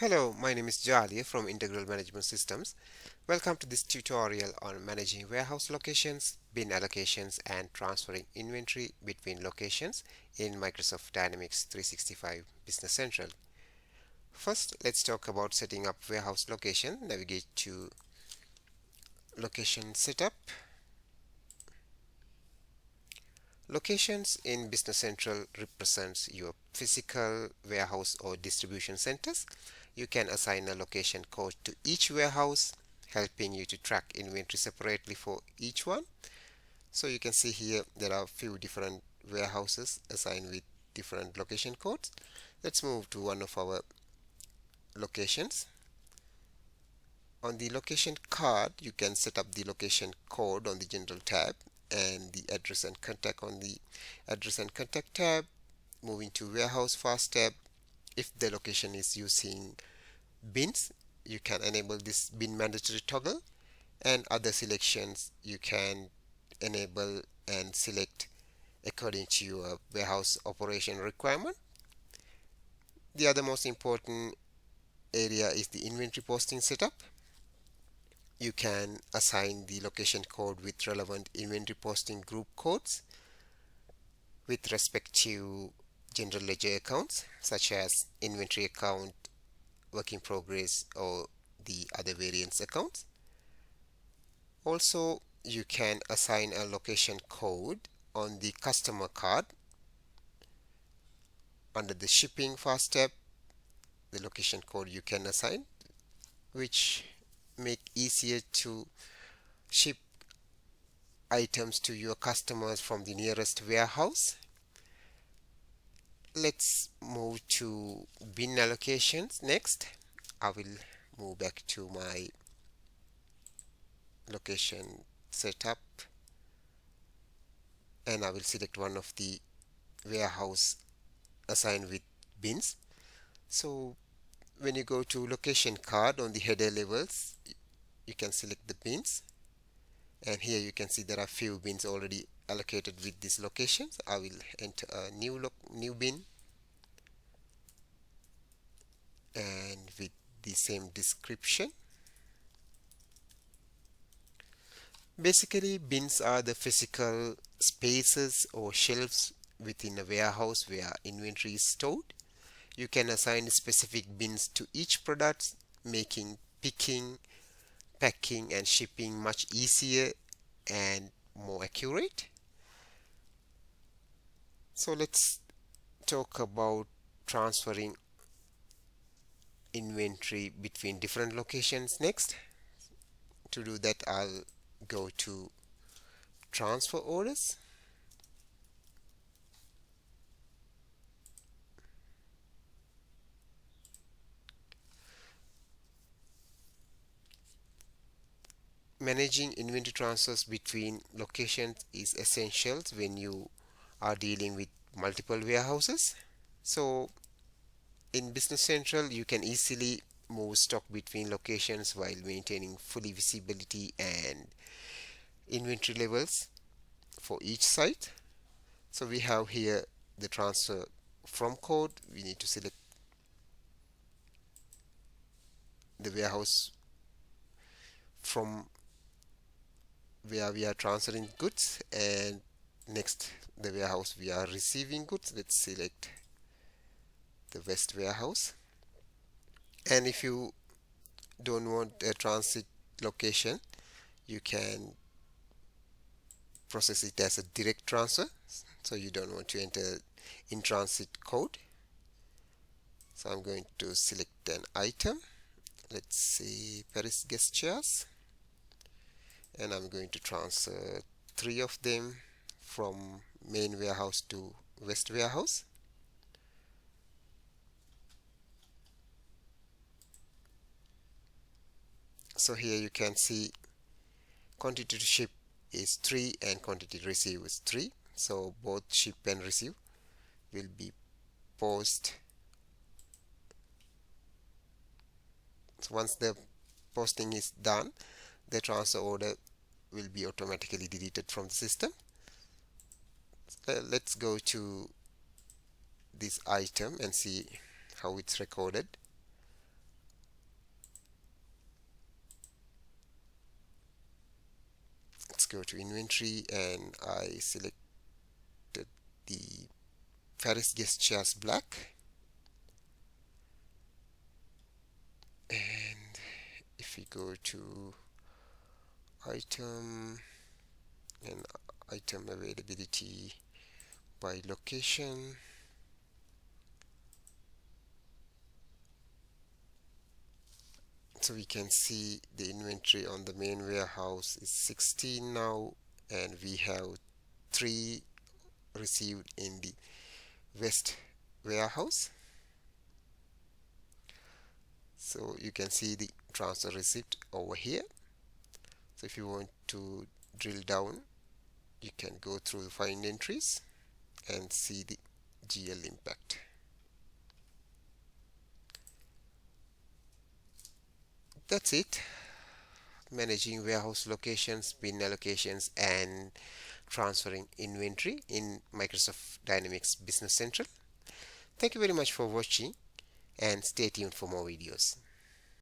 Hello, my name is Jalia from Integral Management Systems. Welcome to this tutorial on managing warehouse locations, bin allocations, and transferring inventory between locations in Microsoft Dynamics 365 Business Central. First, let's talk about setting up warehouse location. Navigate to Location Setup. Locations in Business Central represents your physical warehouse or distribution centers. You can assign a location code to each warehouse, helping you to track inventory separately for each one. So you can see here there are a few different warehouses assigned with different location codes. Let's move to one of our locations. On the location card, you can set up the location code on the general tab and the address and contact on the address and contact tab. Moving to warehouse fast tab, if the location is using bins, you can enable this bin mandatory toggle, and other selections you can enable and select according to your warehouse operation requirement. The other most important area is the inventory posting setup. You can assign the location code with relevant inventory posting group codes with respect to general ledger accounts such as inventory account, work in progress, or the other variance accounts. Also, you can assign a location code on the customer card. Under the shipping fast tab, the location code you can assign, which make easier to ship items to your customers from the nearest warehouse. Let's move to bin allocations next. I will move back to my location setup and I will select one of the warehouse assigned with bins. So when you go to location card on the header levels, you can select the bins, and here you can see there are few bins already allocated with these locations. I will enter a new bin and with the same description. Basically, bins are the physical spaces or shelves within a warehouse where inventory is stored. You can assign specific bins to each product, making picking, packing, and shipping much easier and more accurate. So let's talk about transferring inventory between different locations next. To do that, I'll go to transfer orders. Managing inventory transfers between locations is essential when you are dealing with multiple warehouses. So in Business Central, you can easily move stock between locations while maintaining fully visibility and inventory levels for each site. So we have here the transfer from code. We need to select the warehouse from where we are transferring goods, and next the warehouse we are receiving goods. Let's select the West warehouse. And if you don't want a transit location, you can process it as a direct transfer, so you don't want to enter in transit code. So I'm going to select an item. Let's see, Paris guest chairs, and I'm going to transfer 3 of them from main warehouse to West warehouse. So here you can see quantity to ship is 3 and quantity to receive is 3. So both ship and receive will be paused. So once the posting is done, the transfer order will be automatically deleted from the system. Let's go to this item and see how it's recorded. go to inventory and I selected the Paris guest chairs black. And if we go to item and item availability by location, so we can see the inventory on the main warehouse is 16 now, and we have 3 received in the west warehouse. So you can see the transfer receipt over here. So if you want to drill down, you can go through the find entries and see the GL impact. That's it. Managing warehouse locations, bin allocations, and transferring inventory in Microsoft Dynamics Business Central. Thank you very much for watching and stay tuned for more videos.